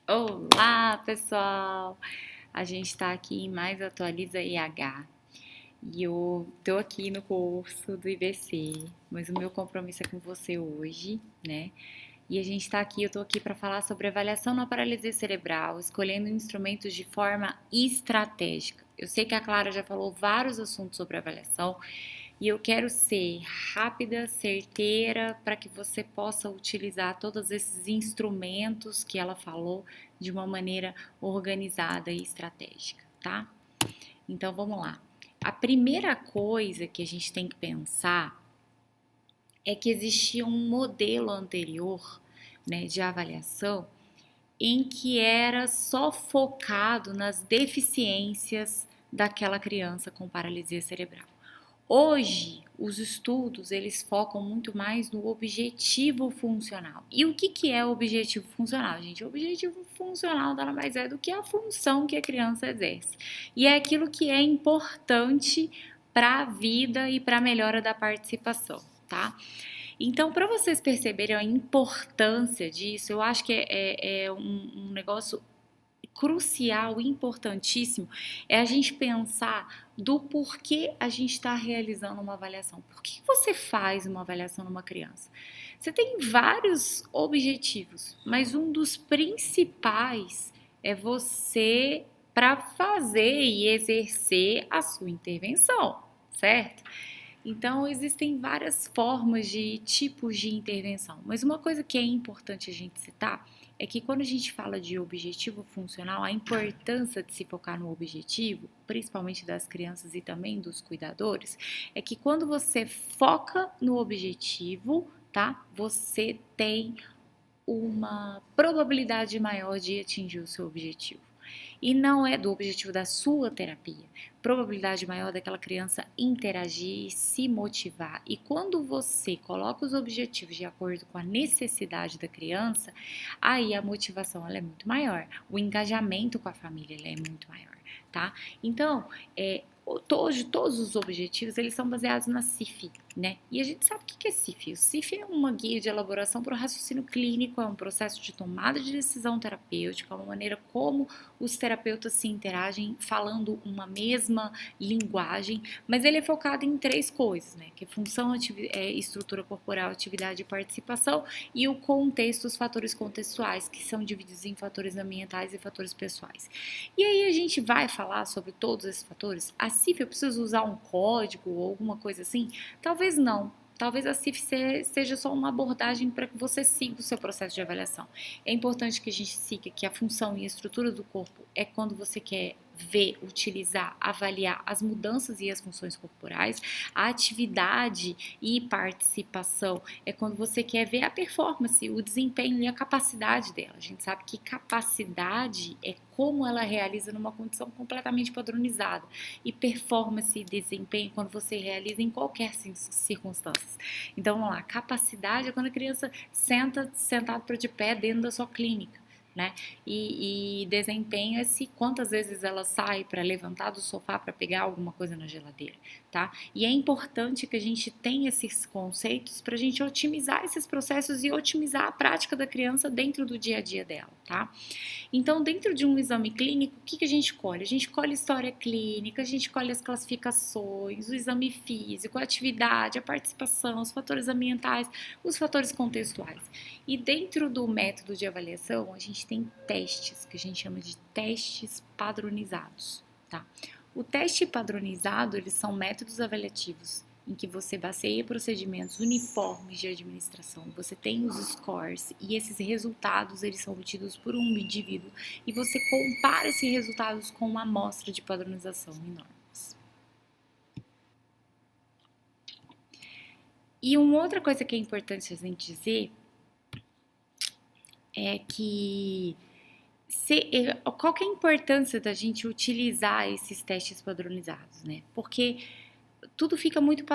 Olá, pessoal! A gente está aqui em mais Atualiza IH e eu tô aqui no curso do IBC, mas o meu compromisso é com você hoje, né? E a gente está aqui, eu tô aqui para falar sobre avaliação na paralisia cerebral, escolhendo instrumentos de forma estratégica. Eu sei que a Clara já falou vários assuntos sobre avaliação, e eu quero ser rápida, certeira, para que você possa utilizar todos esses instrumentos que ela falou de uma maneira organizada e estratégica, tá? Então vamos lá. A primeira coisa que a gente tem que pensar é que existia um modelo anterior, né, de avaliação em que era só focado nas deficiências daquela criança com paralisia cerebral. Hoje, os estudos, eles focam muito mais no objetivo funcional. E o que é o objetivo funcional, gente? O objetivo funcional nada mais é do que a função que a criança exerce. E é aquilo que é importante para a vida e para a melhora da participação, tá? Então, para vocês perceberem a importância disso, eu acho que é um negócio crucial, importantíssimo, é a gente pensar do porquê a gente está realizando uma avaliação. Por que você faz uma avaliação numa criança? Você tem vários objetivos, mas um dos principais é você para fazer e exercer a sua intervenção, certo? Então, existem várias formas de tipos de intervenção, mas uma coisa que é importante a gente citar é que quando a gente fala de objetivo funcional, a importância de se focar no objetivo, principalmente das crianças e também dos cuidadores, é que quando você foca no objetivo, tá? Você tem uma probabilidade maior de atingir o seu objetivo. E não é do objetivo da sua terapia. Probabilidade maior daquela criança interagir, se motivar. E quando você coloca os objetivos de acordo com a necessidade da criança, aí a motivação ela é muito maior. O engajamento com a família ele é muito maior, tá? Então, todos os objetivos eles são baseados na CIF, né? E a gente sabe o que é CIF. O CIF é uma guia de elaboração para o raciocínio clínico, é um processo de tomada de decisão terapêutica, é uma maneira como os terapeutas se interagem falando uma mesma linguagem, mas ele é focado em três coisas, né? Que é função, estrutura corporal, atividade e participação, e o contexto, os fatores contextuais, que são divididos em fatores ambientais e fatores pessoais. E aí a gente vai falar sobre todos esses fatores. A CIF, eu preciso usar um código ou alguma coisa assim? Talvez não. Talvez a CIF seja só uma abordagem para que você siga o seu processo de avaliação. É importante que a gente siga que a função e a estrutura do corpo é quando você quer ver, utilizar, avaliar as mudanças e as funções corporais. A atividade e participação é quando você quer ver a performance, o desempenho e a capacidade dela. A gente sabe que capacidade é como ela realiza numa condição completamente padronizada. E performance e desempenho quando você realiza em qualquer circunstância. Então vamos lá, capacidade é quando a criança sentado para de pé dentro da sua clínica. Né? E desempenho é se quantas vezes ela sai para levantar do sofá para pegar alguma coisa na geladeira, tá? E é importante que a gente tenha esses conceitos para a gente otimizar esses processos e otimizar a prática da criança dentro do dia a dia dela, tá? Então, dentro de um exame clínico, o que a gente colhe? A gente colhe história clínica, a gente colhe as classificações, o exame físico, a atividade, a participação, os fatores ambientais, os fatores contextuais. E dentro do método de avaliação, a gente tem testes, que a gente chama de testes padronizados, tá? O teste padronizado, eles são métodos avaliativos em que você baseia procedimentos uniformes de administração. Você tem os scores e esses resultados eles são obtidos por um indivíduo e você compara esses resultados com uma amostra de padronização em normas. E uma outra coisa que é importante a gente dizer é que qual que é a importância da gente utilizar esses testes padronizados, né? Porque tudo fica muito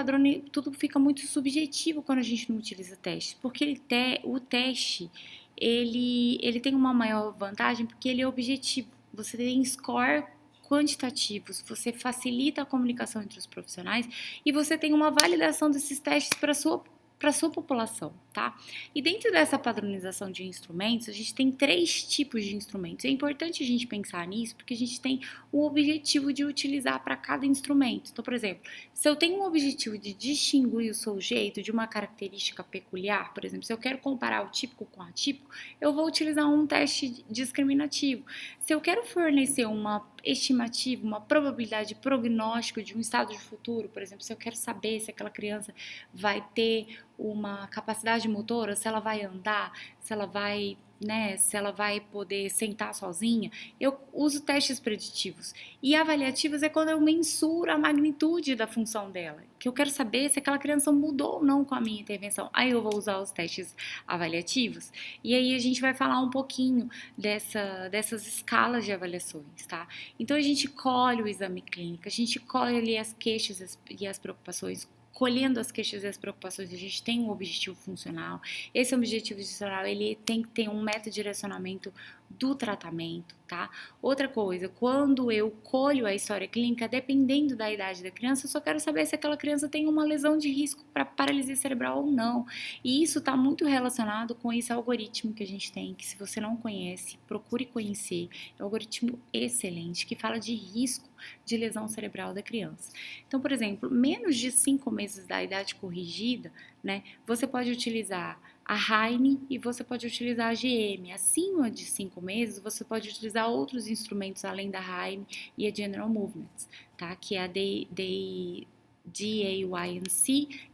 subjetivo quando a gente não utiliza teste, porque o teste ele tem uma maior vantagem porque ele é objetivo. Você tem score quantitativos, você facilita a comunicação entre os profissionais e você tem uma validação desses testes para sua população, tá? E dentro dessa padronização de instrumentos, a gente tem 3 tipos de instrumentos. É importante a gente pensar nisso, porque a gente tem um objetivo de utilizar para cada instrumento. Então, por exemplo, se eu tenho um objetivo de distinguir o sujeito de uma característica peculiar, por exemplo, se eu quero comparar o típico com o atípico, eu vou utilizar um teste discriminativo. Se eu quero fornecer uma estimativa, uma probabilidade prognóstico de um estado de futuro, por exemplo, se eu quero saber se aquela criança vai ter uma capacidade motora, se ela vai andar, se ela vai, né, se ela vai poder sentar sozinha, eu uso testes preditivos. E avaliativos é quando eu mensuro a magnitude da função dela, que eu quero saber se aquela criança mudou ou não com a minha intervenção. Aí eu vou usar os testes avaliativos. E aí a gente vai falar um pouquinho dessas escalas de avaliações, tá? Então a gente colhe o exame clínico, a gente colhe ali as queixas e as preocupações. Colhendo as queixas e as preocupações, a gente tem um objetivo funcional. Esse objetivo funcional, ele tem que ter um meta-direcionamento do tratamento, tá? Outra coisa, quando eu colho a história clínica, dependendo da idade da criança, eu só quero saber se aquela criança tem uma lesão de risco para paralisia cerebral ou não. E isso está muito relacionado com esse algoritmo que a gente tem, que se você não conhece, procure conhecer. É um algoritmo excelente, que fala de risco de lesão cerebral da criança. Então, por exemplo, menos de 5 meses da idade corrigida, né, você pode utilizar a Heine e você pode utilizar a GM. Acima de 5 meses, você pode utilizar outros instrumentos além da Heine e a General Movements, tá? Que é a DAYNC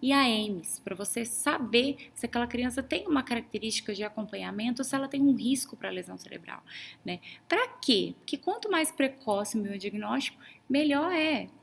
e a AMES, para você saber se aquela criança tem uma característica de acompanhamento ou se ela tem um risco para lesão cerebral, né? Para quê? Porque quanto mais precoce o meu diagnóstico, melhor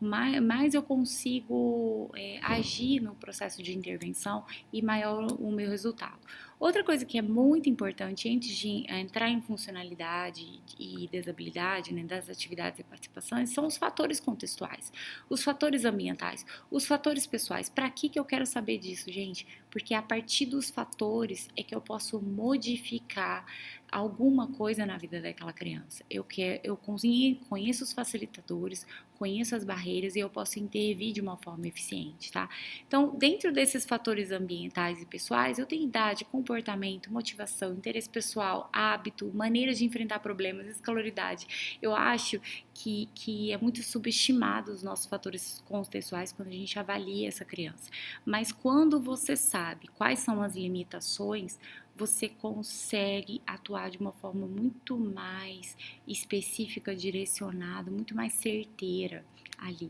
mais eu consigo agir no processo de intervenção e maior o meu resultado. Outra coisa que é muito importante antes de entrar em funcionalidade e desabilidade, né, das atividades e participações, são os fatores contextuais, os fatores ambientais, os fatores pessoais. Para que eu quero saber disso, gente? Porque a partir dos fatores é que eu posso modificar alguma coisa na vida daquela criança. Eu conheço os facilitadores, conheço as barreiras e eu posso intervir de uma forma eficiente, tá? Então, dentro desses fatores ambientais e pessoais, eu tenho idade, comportamento, motivação, interesse pessoal, hábito, maneiras de enfrentar problemas, escolaridade. Eu acho que é muito subestimado os nossos fatores contextuais quando a gente avalia essa criança. Mas quando você sabe quais são as limitações, você consegue atuar de uma forma muito mais específica, direcionada, muito mais certeira ali.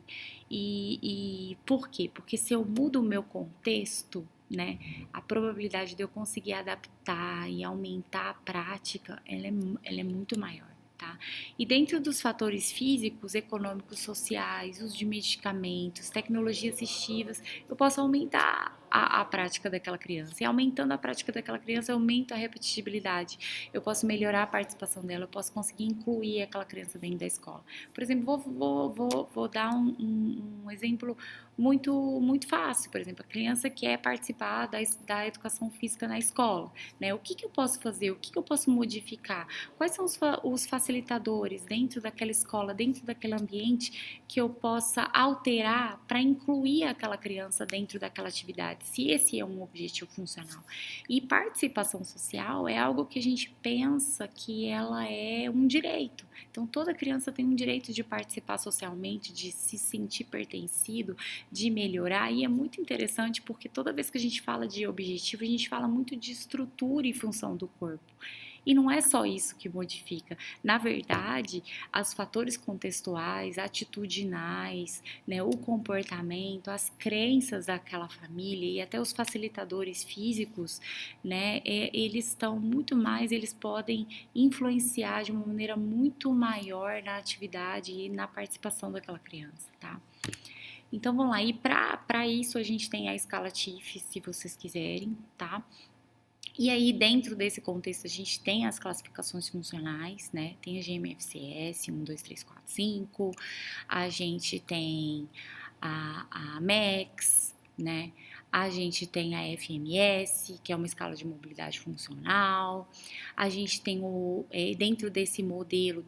E por quê? Porque se eu mudo o meu contexto, né, a probabilidade de eu conseguir adaptar e aumentar a prática, ela é muito maior. Tá? E dentro dos fatores físicos, econômicos, sociais, uso de medicamentos, tecnologias assistivas, eu posso aumentar a prática daquela criança. E aumentando a prática daquela criança, eu aumento a repetibilidade. Eu posso melhorar a participação dela, eu posso conseguir incluir aquela criança dentro da escola. Por exemplo, vou dar um exemplo muito fácil. Por exemplo, a criança quer participar da educação física na escola, né? O que eu posso fazer? O que eu posso modificar? Quais são os facilitadores dentro daquela escola, dentro daquele ambiente que eu possa alterar para incluir aquela criança dentro daquela atividade, se esse é um objetivo funcional. E participação social é algo que a gente pensa que ela é um direito. Então, toda criança tem um direito de participar socialmente, de se sentir pertencido, de melhorar, e é muito interessante porque toda vez que a gente fala de objetivo, a gente fala muito de estrutura e função do corpo. E não é só isso que modifica. Na verdade, os fatores contextuais, atitudinais, né, o comportamento, as crenças daquela família e até os facilitadores físicos, né, eles estão muito mais, eles podem influenciar de uma maneira muito maior na atividade e na participação daquela criança, tá? Então vamos lá, e para isso a gente tem a escala TIF, se vocês quiserem, tá? E aí, dentro desse contexto, a gente tem as classificações funcionais, né? Tem a GMFCS 1, 2, 3, 4, 5, a gente tem a MEX, né? A gente tem a FMS, que é uma escala de mobilidade funcional. A gente tem dentro desse modelo,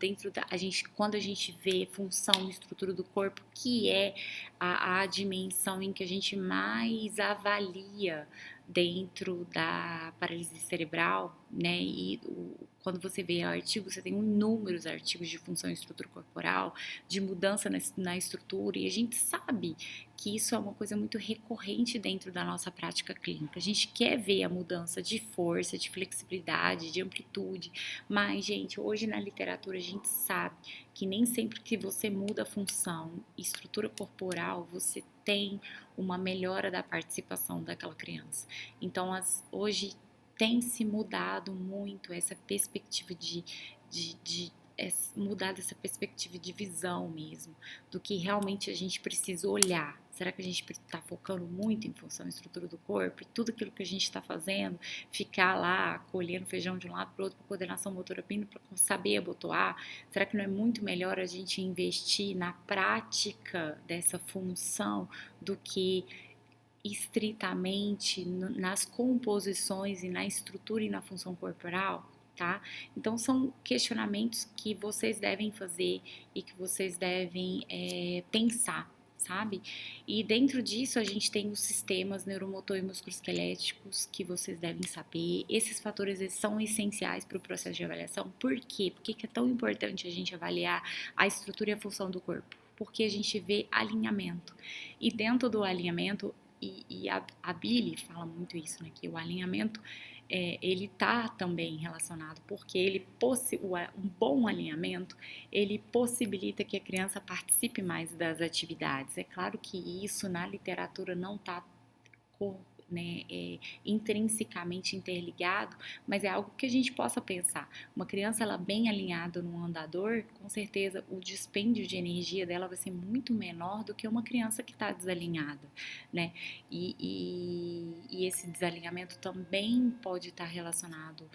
quando a gente vê função e estrutura do corpo, que é a dimensão em que a gente mais avalia, dentro da paralisia cerebral, né? E quando você vê artigos, você tem inúmeros artigos de função e estrutura corporal, de mudança na estrutura, e a gente sabe que isso é uma coisa muito recorrente dentro da nossa prática clínica. A gente quer ver a mudança de força, de flexibilidade, de amplitude, mas, gente, hoje na literatura a gente sabe que nem sempre que você muda a função e estrutura corporal, você tem uma melhora da participação daquela criança. Então, hoje tem se mudado muito essa perspectiva de mudar essa perspectiva de visão mesmo, do que realmente a gente precisa olhar. Será que a gente está focando muito em função da estrutura do corpo? E tudo aquilo que a gente está fazendo, ficar lá colhendo feijão de um lado para o outro, para coordenação motora fina, para saber abotoar? Será que não é muito melhor a gente investir na prática dessa função do que estritamente nas composições e na estrutura e na função corporal, tá? Então são questionamentos que vocês devem fazer e que vocês devem pensar, sabe? E dentro disso a gente tem os sistemas neuromotor e musculoesqueléticos que vocês devem saber. Esses fatores eles são essenciais para o processo de avaliação. Por quê? Por que é tão importante a gente avaliar a estrutura e a função do corpo? Porque a gente vê alinhamento. E dentro do alinhamento, e a Billy fala muito isso, né? Que o alinhamento ele tá também relacionado, porque um bom alinhamento ele possibilita que a criança participe mais das atividades. É claro que isso na literatura não está né, intrinsecamente interligado, mas é algo que a gente possa pensar. Uma criança ela bem alinhada num andador, com certeza o dispêndio de energia dela vai ser muito menor do que uma criança que está desalinhada, né? E esse desalinhamento também pode estar relacionado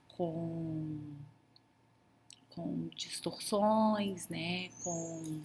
com, com distorções, né? Com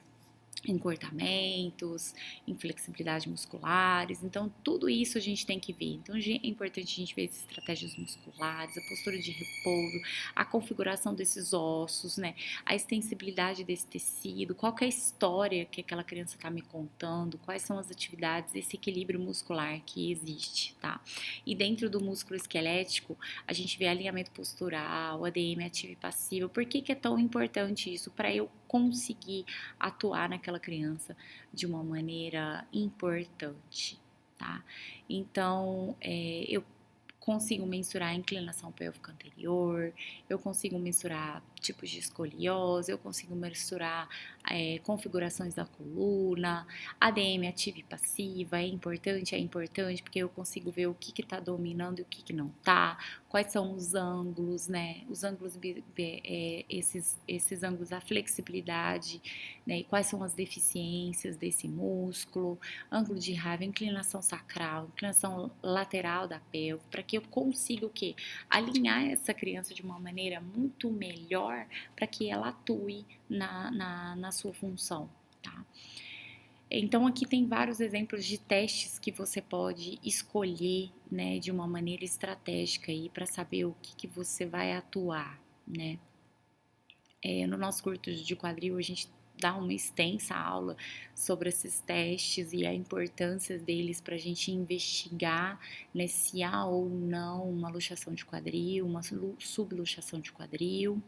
encurtamentos, inflexibilidade musculares, então tudo isso a gente tem que ver. Então é importante a gente ver as estratégias musculares, a postura de repouso, a configuração desses ossos, né? A extensibilidade desse tecido, qual que é a história que aquela criança está me contando, quais são as atividades, esse equilíbrio muscular que existe, tá? E dentro do músculo esquelético, a gente vê alinhamento postural, ADM ativo e passivo. Por que é tão importante isso? Para eu conseguir atuar naquela criança de uma maneira importante, tá? Então, eu consigo mensurar a inclinação pélvica anterior, eu consigo mensurar tipos de escoliose, eu consigo mensurar configurações da coluna, ADM ativa e passiva, é importante porque eu consigo ver o que está dominando e o que não está, quais são os ângulos, né? Os ângulos, esses ângulos, a flexibilidade, né? E quais são as deficiências desse músculo, ângulo de raiva, inclinação sacral, inclinação lateral da pelve, para que eu consiga o quê? Alinhar essa criança de uma maneira muito melhor para que ela atue na sua função, tá? Então aqui tem vários exemplos de testes que você pode escolher, né, de uma maneira estratégica aí para saber o que você vai atuar, né? No nosso curso de quadril a gente dá uma extensa aula sobre esses testes e a importância deles para a gente investigar, né, se há ou não uma luxação de quadril, uma subluxação de quadril,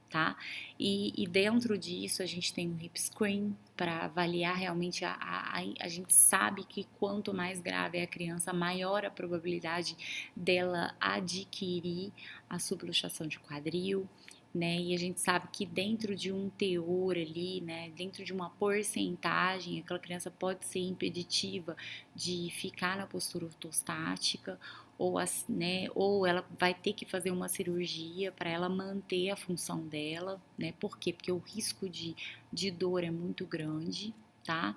tá? E dentro disso a gente tem o hip screen para avaliar realmente a gente sabe que quanto mais grave é a criança, maior a probabilidade dela adquirir a subluxação de quadril, né? E a gente sabe que dentro de um teor ali, né, dentro de uma porcentagem, aquela criança pode ser impeditiva de ficar na postura ortostática, né, ou ela vai ter que fazer uma cirurgia para ela manter a função dela, né? Por quê? Porque o risco de dor é muito grande, tá?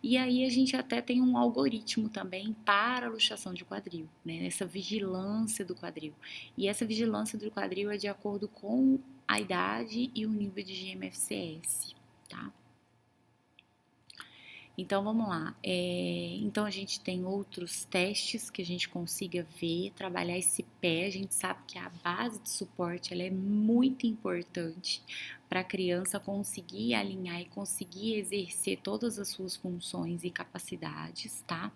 E aí a gente até tem um algoritmo também para a luxação de quadril, né? Essa vigilância do quadril. E essa vigilância do quadril é de acordo com a idade e o nível de GMFCS, tá? Então vamos lá. Então a gente tem outros testes que a gente consiga ver, trabalhar esse pé. A gente sabe que a base de suporte ela é muito importante para a criança conseguir alinhar e conseguir exercer todas as suas funções e capacidades, tá?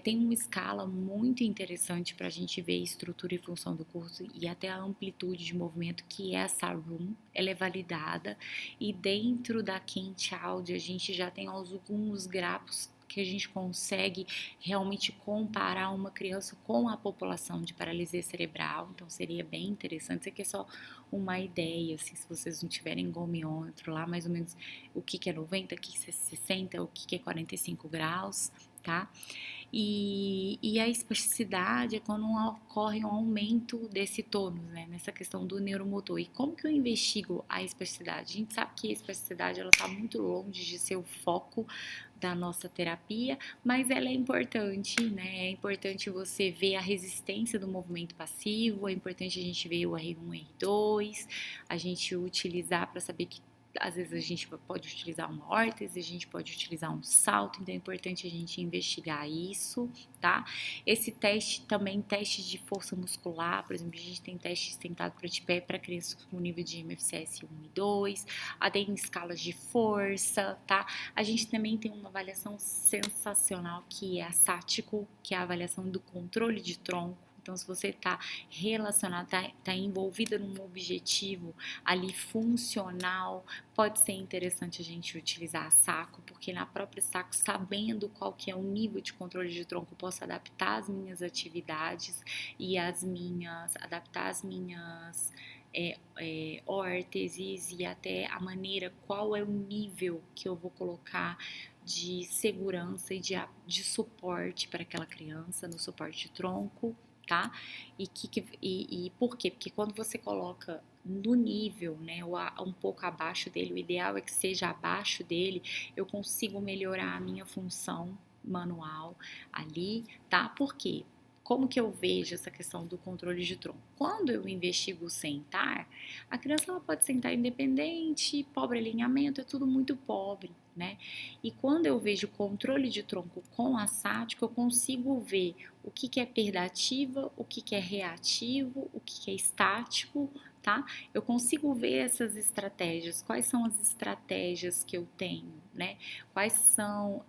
Tem uma escala muito interessante para a gente ver a estrutura e função do curso e até a amplitude de movimento, que é a SARUM. Ela é validada e dentro da Kent-Aud a gente já tem alguns grafos que a gente consegue realmente comparar uma criança com a população de paralisia cerebral, então seria bem interessante. Isso aqui é só uma ideia, assim, se vocês não tiverem gomiômetro lá, mais ou menos o que é 90, o que é 60, o que é 45 graus, tá? E a espasticidade é quando ocorre um aumento desse tônus, né, nessa questão do neuromotor. E como que eu investigo a espasticidade? A gente sabe que a espasticidade ela está muito longe de ser o foco da nossa terapia, mas ela é importante, né? É importante você ver a resistência do movimento passivo, é importante a gente ver o R1, R2, a gente utilizar para saber que às vezes a gente pode utilizar uma órtese, a gente pode utilizar um salto, então é importante a gente investigar isso, tá? Esse teste também, teste de força muscular, por exemplo, a gente tem teste sentado para de pé para crianças com nível de MFCS 1 e 2, tem escalas de força, tá? A gente também tem uma avaliação sensacional que é a SATICO, que é a avaliação do controle de tronco. Então, se você está relacionado, está envolvida num objetivo ali funcional, pode ser interessante a gente utilizar a SACO, porque na própria SACO, sabendo qual que é o nível de controle de tronco, eu posso adaptar as minhas atividades e adaptar as minhas órteses e até a maneira, qual é o nível que eu vou colocar de segurança e de suporte para aquela criança, no suporte de tronco, tá? E por quê? Porque quando você coloca no nível, né, um pouco abaixo dele, o ideal é que seja abaixo dele, eu consigo melhorar a minha função manual ali, tá? Por quê? Como que eu vejo essa questão do controle de tronco? Quando eu investigo sentar, a criança ela pode sentar independente, pobre alinhamento, é tudo muito pobre, né? E quando eu vejo controle de tronco com assático, eu consigo ver o que é perda ativa, o que é reativo, o que é estático, tá? Eu consigo ver essas estratégias, quais são as estratégias que eu tenho, né? Quais são,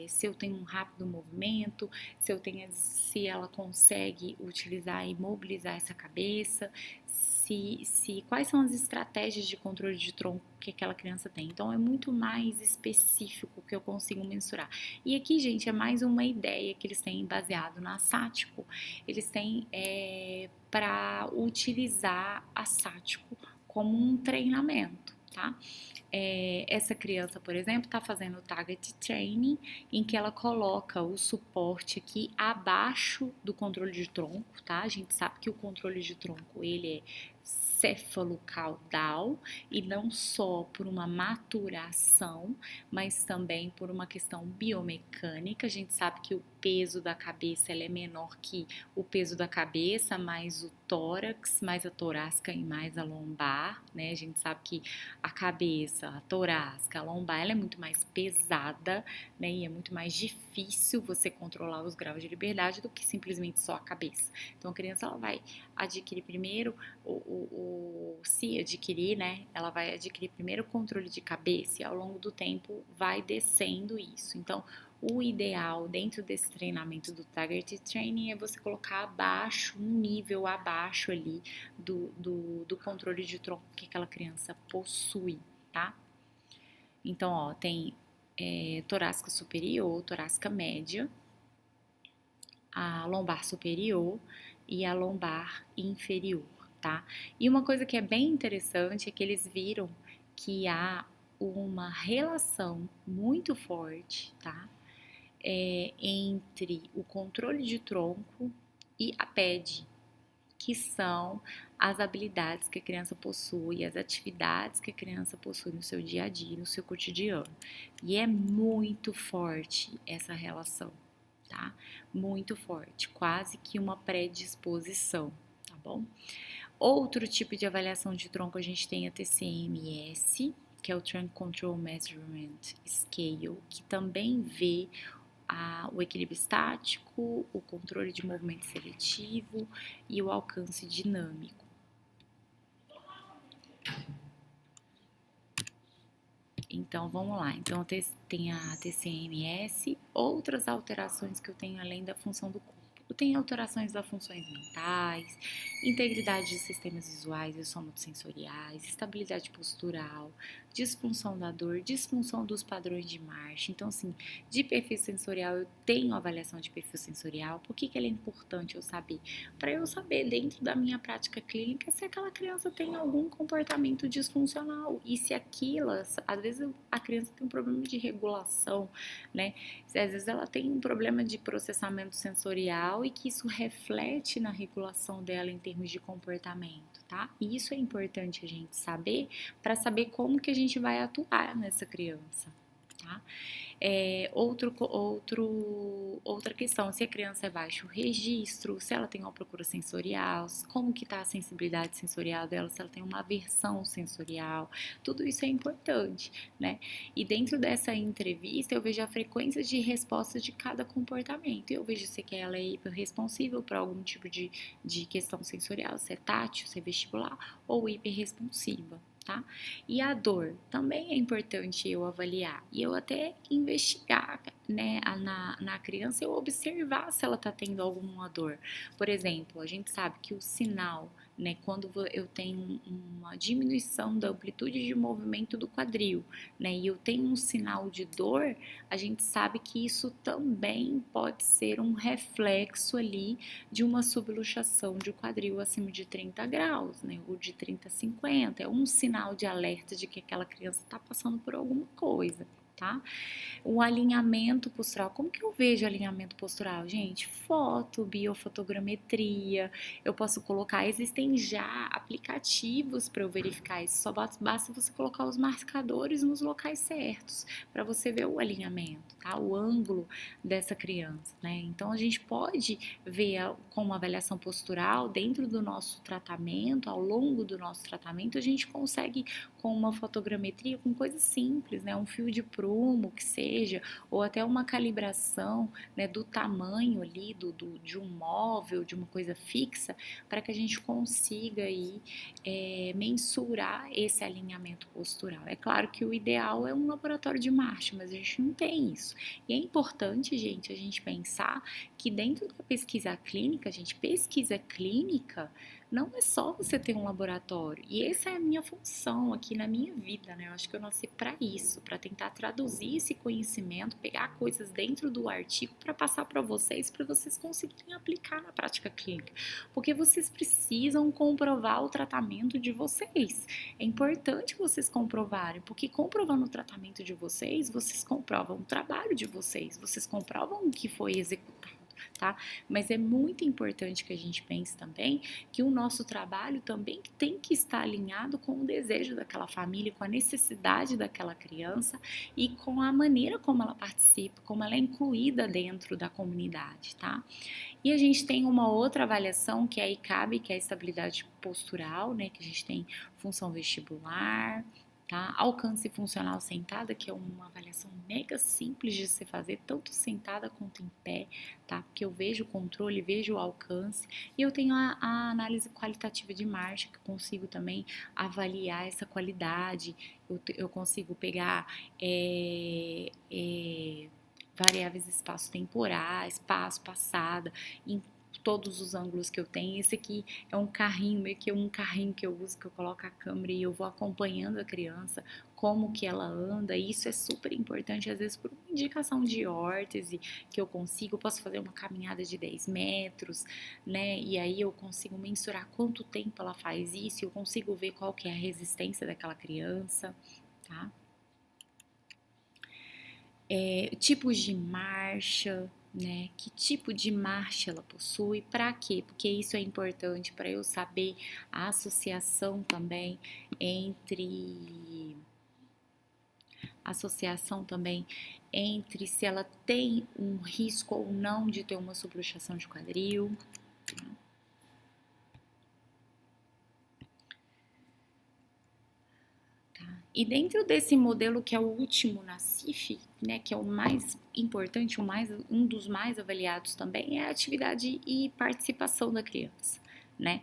se eu tenho um rápido movimento, se ela consegue utilizar e mobilizar essa cabeça, quais são as estratégias de controle de tronco que aquela criança tem. Então, é muito mais específico que eu consigo mensurar. E aqui, gente, é mais uma ideia que eles têm baseado na SATICO. Eles têm para utilizar a SATICO como um treinamento, tá? Essa criança, por exemplo, está fazendo o target training, em que ela coloca o suporte aqui abaixo do controle de tronco, tá? A gente sabe que o controle de tronco, ele é céfalo-caudal e não só por uma maturação, mas também por uma questão biomecânica. A gente sabe que o peso da cabeça ela é menor que o peso da cabeça, mais o tórax, mais a torácica e mais a lombar, né? A gente sabe que a cabeça, a torácica, a lombar, ela é muito mais pesada, né? E é muito mais difícil você controlar os graus de liberdade do que simplesmente só a cabeça. Então, a criança, ela vai adquirir primeiro, se adquirir, né? Ela vai adquirir primeiro o controle de cabeça e ao longo do tempo vai descendo isso. Então, o ideal dentro desse treinamento do Target Training é você colocar abaixo, um nível abaixo ali do controle de tronco que aquela criança possui, tá? Então, ó, tem torácica superior, torácica média, a lombar superior e a lombar inferior, tá? E uma coisa que é bem interessante é que eles viram que há uma relação muito forte, tá? Entre o controle de tronco e a PED, que são as habilidades que a criança possui, as atividades que a criança possui no seu dia a dia, no seu cotidiano. E é muito forte essa relação, tá? Muito forte, quase que uma predisposição, tá bom? Outro tipo de avaliação de tronco a gente tem a TCMS, que é o Trunk Control Measurement Scale, que também vê o equilíbrio estático, o controle de movimento seletivo e o alcance dinâmico. Então, vamos lá. Então, tem a TCMS, outras alterações que eu tenho além da função do corpo. Eu tenho alterações das funções mentais, integridade de sistemas visuais e somatosensoriais, estabilidade postural, disfunção da dor, disfunção dos padrões de marcha. Então, assim, de perfil sensorial, eu tenho avaliação de perfil sensorial. Por que ela é importante eu saber? Para eu saber, dentro da minha prática clínica, se aquela criança tem algum comportamento disfuncional e se aquilo, às vezes a criança tem um problema de regulação, né? Às vezes ela tem um problema de processamento sensorial e que isso reflete na regulação dela em termos de comportamento, tá? E isso é importante a gente saber para saber como que a gente vai atuar nessa criança, tá? Outra questão, se a criança é baixo registro, se ela tem uma procura sensorial, como que está a sensibilidade sensorial dela, se ela tem uma aversão sensorial, tudo isso é importante, né? E dentro dessa entrevista eu vejo a frequência de resposta de cada comportamento, eu vejo se ela é hiperresponsiva para algum tipo de questão sensorial, se é tátil, se é vestibular ou hiperresponsiva. Tá? E a dor também é importante eu avaliar e eu até investigar, né, na criança, eu observar se ela está tendo alguma dor. Por exemplo, a gente sabe que o sinal, né, quando eu tenho uma diminuição da amplitude de movimento do quadril, né, e eu tenho um sinal de dor, a gente sabe que isso também pode ser um reflexo ali de uma subluxação de quadril acima de 30 graus, né, ou de 30 a 50, é um sinal de alerta de que aquela criança está passando por alguma coisa, tá? O alinhamento postural, como que eu vejo alinhamento postural, gente? Foto, biofotogrametria, eu posso colocar, existem já aplicativos para eu verificar isso, só basta você colocar os marcadores nos locais certos, para você ver o alinhamento, tá? O ângulo dessa criança, né? Então, a gente pode ver com uma avaliação postural, dentro do nosso tratamento, ao longo do nosso tratamento, a gente consegue, com uma fotogrametria, com coisas simples, né? Um fio de prumo, que seja, ou até uma calibração, né, do tamanho ali de um móvel, de uma coisa fixa, para que a gente consiga aí, mensurar esse alinhamento postural. É claro que o ideal é um laboratório de marcha, mas a gente não tem isso. E é importante, gente, a gente pensar que dentro da pesquisa clínica, gente, pesquisa clínica não é só você ter um laboratório. E essa é a minha função aqui na minha vida, né? Eu acho que eu nasci para isso, para tentar traduzir esse conhecimento, pegar coisas dentro do artigo para passar para vocês conseguirem aplicar na prática clínica. Porque vocês precisam comprovar o tratamento de vocês. É importante vocês comprovarem, porque comprovando o tratamento de vocês, vocês comprovam o trabalho de vocês comprovam o que foi executado. Tá? Mas é muito importante que a gente pense também que o nosso trabalho também tem que estar alinhado com o desejo daquela família, com a necessidade daquela criança e com a maneira como ela participa, como ela é incluída dentro da comunidade, tá? E a gente tem uma outra avaliação que é a ICAB, que é a estabilidade postural, né? Que a gente tem função vestibular, tá? Alcance funcional sentada, que é uma avaliação mega simples de se fazer, tanto sentada quanto em pé, tá? Porque eu vejo o controle, vejo o alcance, e eu tenho a análise qualitativa de marcha, que eu consigo também avaliar essa qualidade, eu consigo pegar variáveis espaço-temporais, passo, passada, em todos os ângulos que eu tenho. Esse aqui é um carrinho, meio que um carrinho que eu uso, que eu coloco a câmera e eu vou acompanhando a criança, como que ela anda. E isso é super importante, às vezes por uma indicação de órtese que eu consigo, eu posso fazer uma caminhada de 10 metros, né? E aí eu consigo mensurar quanto tempo ela faz isso, eu consigo ver qual que é a resistência daquela criança, tá? Tipos de marcha, né? Que tipo de marcha ela possui, para quê? Porque isso é importante para eu saber a associação também entre se ela tem um risco ou não de ter uma subluxação de quadril. E dentro desse modelo que é o último na CIF, né, que é o mais importante, um dos mais avaliados também, é a atividade e participação da criança, né?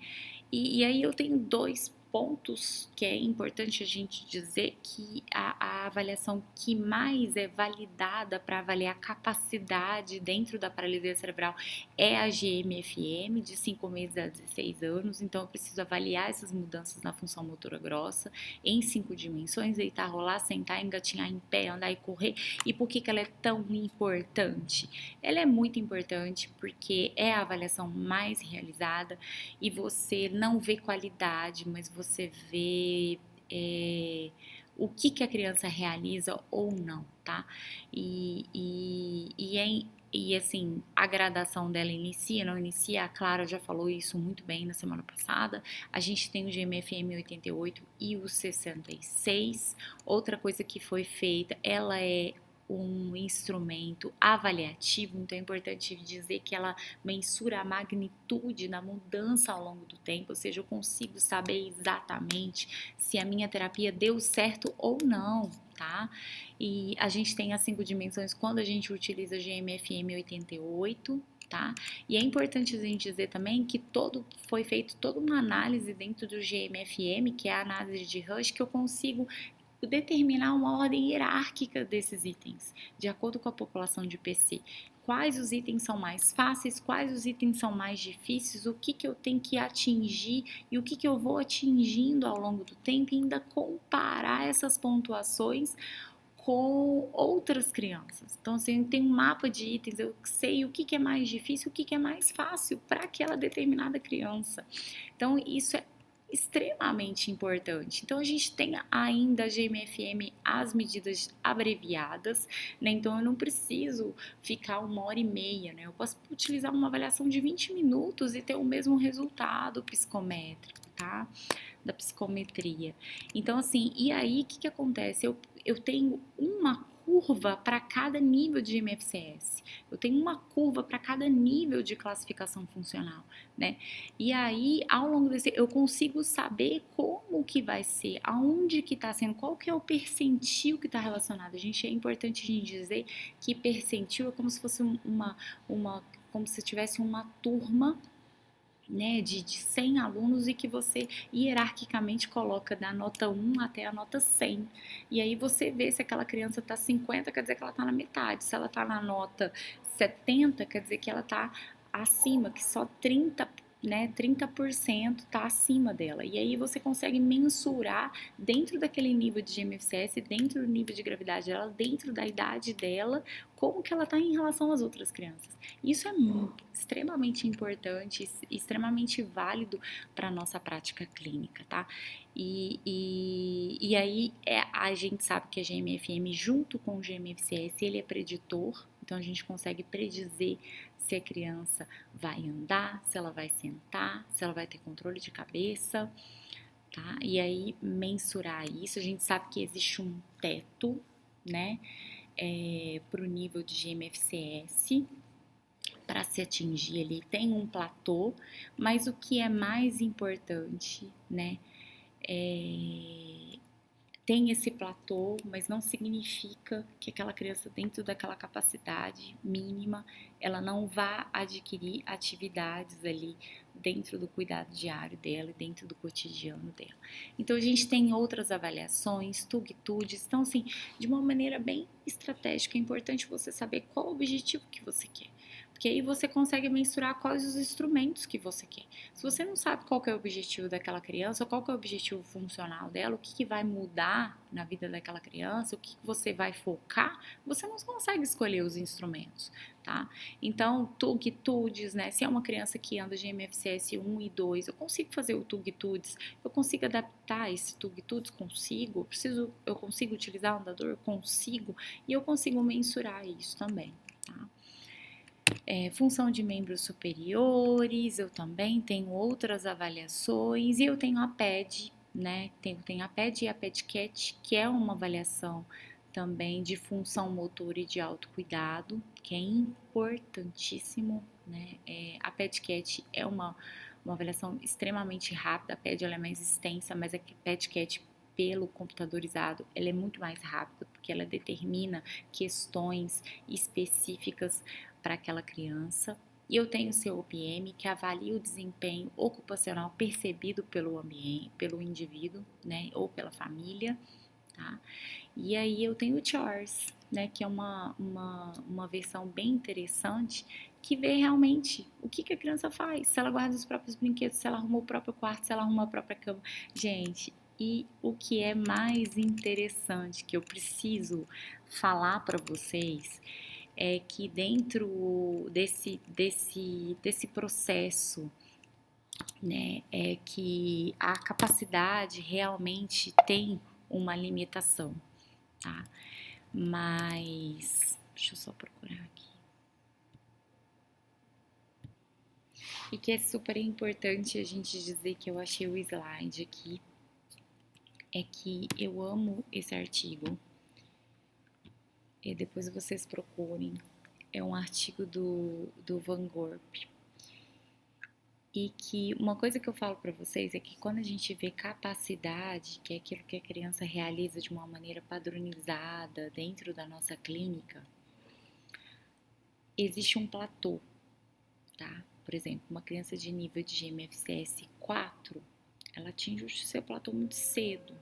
E aí eu tenho dois pontos que é importante a gente dizer que a avaliação que mais é validada para avaliar a capacidade dentro da paralisia cerebral é a GMFM, de 5 meses a 16 anos. Então, eu preciso avaliar essas mudanças na função motora grossa em 5 dimensões: deitar, rolar, sentar, engatinhar em pé, andar e correr. E por que ela é tão importante? Ela é muito importante porque é a avaliação mais realizada e você não vê qualidade, mas você vê o que a criança realiza ou não, tá? E assim, a gradação dela inicia, não inicia? A Clara já falou isso muito bem na semana passada. A gente tem o GMFM 88 e o 66. Outra coisa que foi feita, ela é um instrumento avaliativo, então é importante dizer que ela mensura a magnitude da mudança ao longo do tempo, ou seja, eu consigo saber exatamente se a minha terapia deu certo ou não, tá? E a gente tem as 5 dimensões quando a gente utiliza GMFM 88, tá? E é importante a gente dizer também que foi feito toda uma análise dentro do GMFM, que é a análise de Rush, que eu consigo determinar uma ordem hierárquica desses itens, de acordo com a população de PC. Quais os itens são mais fáceis, quais os itens são mais difíceis, o que eu tenho que atingir e o que eu vou atingindo ao longo do tempo, e ainda comparar essas pontuações com outras crianças. Então, assim, tem um mapa de itens, eu sei o que é mais difícil, o que é mais fácil para aquela determinada criança. Então, isso é extremamente importante. Então, a gente tem ainda a GMFM, as medidas abreviadas, né? Então, eu não preciso ficar 1h30, né? Eu posso utilizar uma avaliação de 20 minutos e ter o mesmo resultado psicométrico, tá? Da psicometria. Então, assim, e aí, o que acontece? Eu tenho uma curva para cada nível de MFCS. Eu tenho uma curva para cada nível de classificação funcional, né? E aí, ao longo desse, eu consigo saber como que vai ser, aonde que está sendo, qual que é o percentil que está relacionado. É importante a gente dizer que percentil é como se fosse como se tivesse uma turma, né, de 100 alunos, e que você hierarquicamente coloca da nota 1 até a nota 100. E aí você vê se aquela criança está 50, quer dizer que ela está na metade. Se ela está na nota 70, quer dizer que ela está acima, que só 30% está acima dela. E aí você consegue mensurar dentro daquele nível de GMFCS, dentro do nível de gravidade dela, dentro da idade dela, como que ela está em relação às outras crianças. Isso é extremamente importante, extremamente válido para a nossa prática clínica, tá? E aí a gente sabe que a GMFM, junto com o GMFCS, ele é preditor, então a gente consegue predizer se a criança vai andar, se ela vai sentar, se ela vai ter controle de cabeça, tá? E aí mensurar isso, a gente sabe que existe um teto, né? Para o nível de GMFCS, para se atingir ali, tem um platô, mas o que é mais importante, né, tem esse platô, mas não significa que aquela criança, dentro daquela capacidade mínima, ela não vá adquirir atividades ali dentro do cuidado diário dela e dentro do cotidiano dela. Então, a gente tem outras avaliações, TUG-TUDs. Então, assim, de uma maneira bem estratégica, é importante você saber qual o objetivo que você quer, porque aí você consegue mensurar quais os instrumentos que você quer. Se você não sabe qual que é o objetivo daquela criança, qual que é o objetivo funcional dela, o que vai mudar na vida daquela criança, o que você vai focar, você não consegue escolher os instrumentos, tá? Então, TUG-TUDs, né? Se é uma criança que anda de MFCS 1 e 2, eu consigo fazer o TUG-TUDs, eu consigo adaptar esse TUG-TUDs, eu consigo utilizar o andador, eu consigo, e eu consigo mensurar isso também, tá? Função de membros superiores, eu também tenho outras avaliações, e eu tenho a PED, né? Tenho a PED e a PEDCAT, que é uma avaliação também de função motor e de autocuidado, que é importantíssimo, né? A PEDCAT é uma avaliação extremamente rápida, a PED ela é mais extensa, mas a PEDCAT, pelo computadorizado, ela é muito mais rápida, porque ela determina questões específicas para aquela criança, E eu tenho o COPM, que avalia o desempenho ocupacional percebido pelo ambiente, pelo indivíduo, né, ou pela família, tá? E aí eu tenho o CHORS, né, que é uma versão bem interessante, que vê realmente o que a criança faz, se ela guarda os próprios brinquedos, se ela arruma o próprio quarto, se ela arruma a própria cama. Gente, e o que é mais interessante que eu preciso falar para vocês é que dentro desse processo, né, é que a capacidade realmente tem uma limitação, tá? Mas deixa eu só procurar aqui. E que é super importante a gente dizer, que eu achei o slide aqui, é que eu amo esse artigo. E depois vocês procurem. É um artigo do Van Gorp. E que uma coisa que eu falo para vocês é que quando a gente vê capacidade, que é aquilo que a criança realiza de uma maneira padronizada dentro da nossa clínica, existe um platô, tá? Por exemplo, uma criança de nível de GMFCS 4, ela atinge o seu platô muito cedo,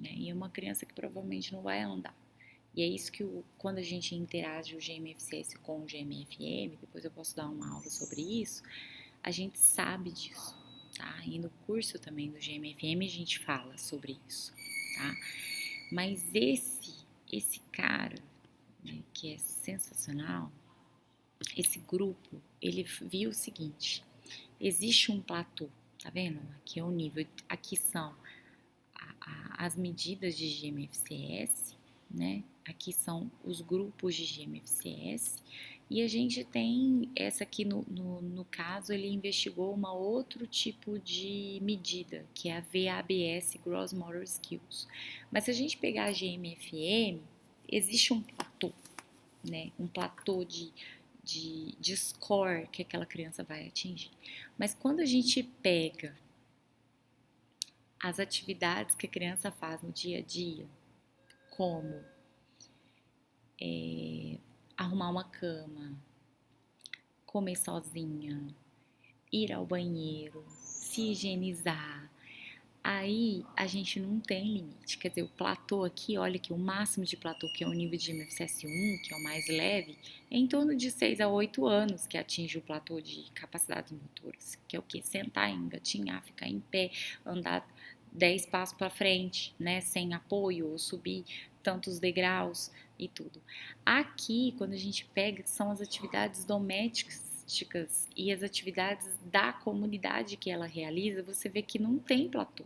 né? E é uma criança que provavelmente não vai andar. E é isso que quando a gente interage o GMFCS com o GMFM, depois eu posso dar uma aula sobre isso, a gente sabe disso, tá? E no curso também do GMFM a gente fala sobre isso, tá? Mas esse cara, né, que é sensacional, esse grupo, ele viu o seguinte: existe um platô, tá vendo? Aqui é o nível, aqui são as medidas de GMFCS, né? Aqui são os grupos de GMFCS. E a gente tem essa aqui, no caso, ele investigou uma outro tipo de medida, que é a VABS, Gross Motor Skills. Mas se a gente pegar a GMFM, existe um platô, né? Um platô de score que aquela criança vai atingir. Mas quando a gente pega as atividades que a criança faz no dia a dia, como arrumar uma cama, comer sozinha, ir ao banheiro, se higienizar, aí a gente não tem limite. Quer dizer, o platô aqui, olha que o máximo de platô, que é o nível de MFCS1, que é o mais leve, é em torno de 6 a 8 anos que atinge o platô de capacidades motoras, que é o que? Sentar, engatinhar, ficar em pé, andar 10 passos para frente, né, sem apoio, ou subir tantos degraus e tudo. Aqui, quando a gente pega, são as atividades domésticas e as atividades da comunidade que ela realiza, você vê que não tem platô.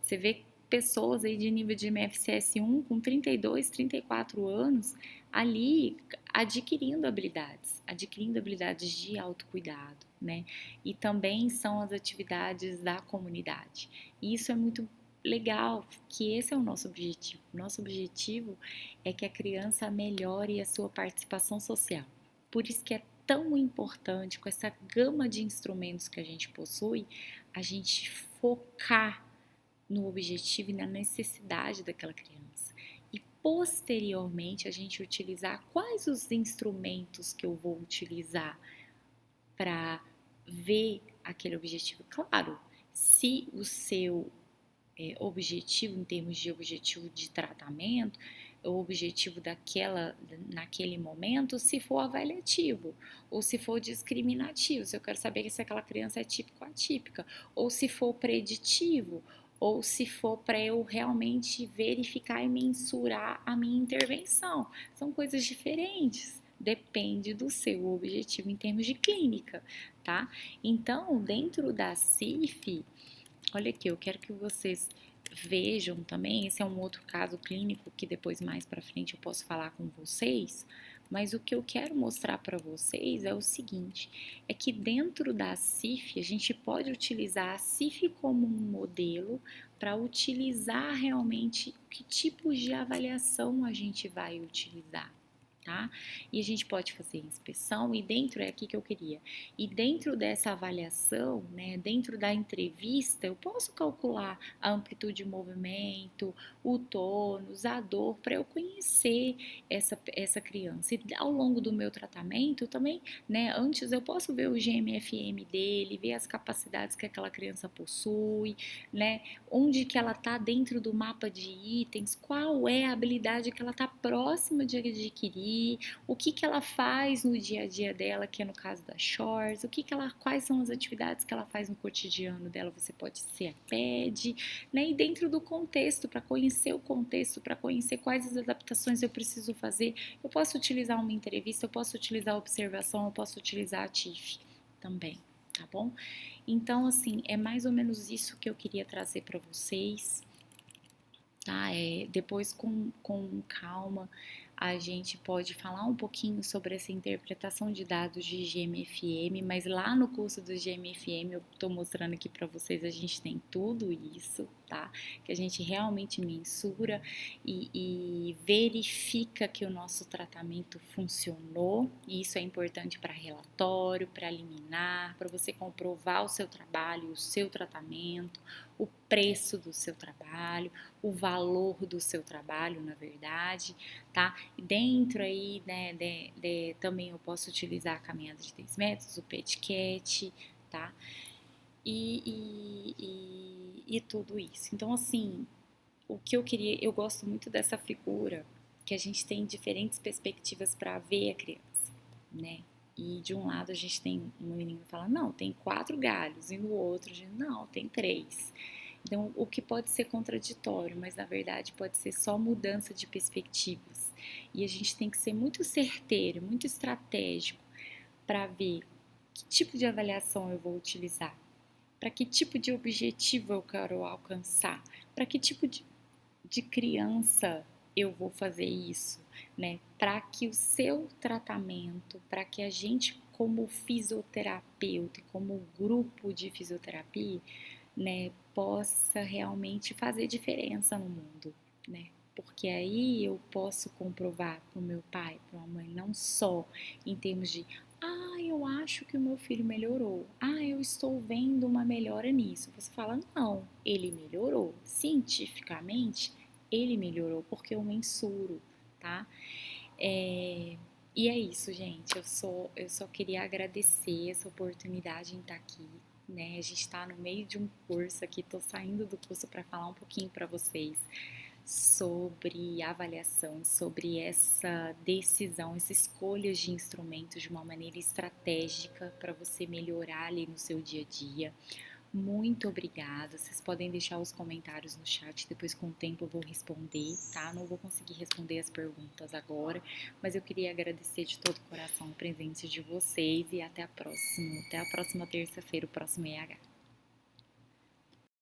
Você vê pessoas aí de nível de MFCS1 com 32, 34 anos ali adquirindo habilidades de autocuidado, né? E também são as atividades da comunidade. E isso é muito legal, que esse é o nosso objetivo. Nosso objetivo é que a criança melhore a sua participação social. Por isso que é tão importante, com essa gama de instrumentos que a gente possui, a gente focar no objetivo e na necessidade daquela criança. E posteriormente a gente utilizar quais os instrumentos que eu vou utilizar para ver aquele objetivo. Claro, se o seu objetivo, em termos de objetivo de tratamento, o objetivo naquele momento, se for avaliativo, ou se for discriminativo, se eu quero saber se aquela criança é típica ou atípica, ou se for preditivo, ou se for para eu realmente verificar e mensurar a minha intervenção. São coisas diferentes. Depende do seu objetivo em termos de clínica, tá? Então, dentro da CIF, olha aqui, eu quero que vocês vejam também, esse é um outro caso clínico que depois mais para frente eu posso falar com vocês, mas o que eu quero mostrar para vocês é o seguinte, é que dentro da CIF a gente pode utilizar a CIF como um modelo para utilizar realmente que tipos de avaliação a gente vai utilizar, tá? E a gente pode fazer inspeção e dentro, é aqui que eu queria, e dentro dessa avaliação, né, dentro da entrevista, eu posso calcular a amplitude de movimento, o tônus, a dor, para eu conhecer essa criança. E ao longo do meu tratamento também, né, antes eu posso ver o GMFM dele, ver as capacidades que aquela criança possui, né, onde que ela está dentro do mapa de itens, qual é a habilidade que ela está próxima de adquirir, o que que ela faz no dia a dia dela, que é no caso da Shores, quais são as atividades que ela faz no cotidiano dela, você pode ser a PED, né? E dentro do contexto, para conhecer o contexto, para conhecer quais as adaptações eu preciso fazer, eu posso utilizar uma entrevista, eu posso utilizar a observação, eu posso utilizar a TIF também, tá bom? Então, assim, é mais ou menos isso que eu queria trazer para vocês, tá? Depois, com calma, a gente pode falar um pouquinho sobre essa interpretação de dados de GMFM, mas lá no curso do GMFM eu estou mostrando aqui para vocês, a gente tem tudo isso, tá? Que a gente realmente mensura e verifica que o nosso tratamento funcionou, e isso é importante para relatório, para liminar, para você comprovar o seu trabalho, o seu tratamento, o preço do seu trabalho, o valor do seu trabalho, na verdade, tá? E dentro aí, né, também eu posso utilizar a caminhada de 10 metros, o PETCAT, tá? E tudo isso. Então, assim, o que eu queria, eu gosto muito dessa figura, que a gente tem diferentes perspectivas para ver a criança, né? E de um lado a gente tem um menino que fala, não, tem 4 galhos, e no outro a gente, não, tem 3. Então, o que pode ser contraditório, mas na verdade pode ser só mudança de perspectivas. E a gente tem que ser muito certeiro, muito estratégico para ver que tipo de avaliação eu vou utilizar, para que tipo de objetivo eu quero alcançar, para que tipo de criança eu vou fazer isso, né? Para que o seu tratamento, para que a gente, como fisioterapeuta, como grupo de fisioterapia, né, possa realmente fazer diferença no mundo, né? Porque aí eu posso comprovar para o meu pai, para a mãe, não só em termos de, eu acho que o meu filho melhorou, eu estou vendo uma melhora nisso. Você fala, não, ele melhorou. Cientificamente, ele melhorou porque eu mensuro, tá? E é isso, gente. Eu só queria agradecer essa oportunidade em estar aqui, né? A gente está no meio de um curso aqui, tô saindo do curso para falar um pouquinho para vocês sobre avaliação, sobre essa decisão, essa escolha de instrumentos de uma maneira estratégica para você melhorar ali no seu dia a dia. Muito obrigada. Vocês podem deixar os comentários no chat, depois com o tempo eu vou responder, tá? Não vou conseguir responder as perguntas agora, mas eu queria agradecer de todo o coração a presença de vocês e até a próxima terça-feira, o próximo EH.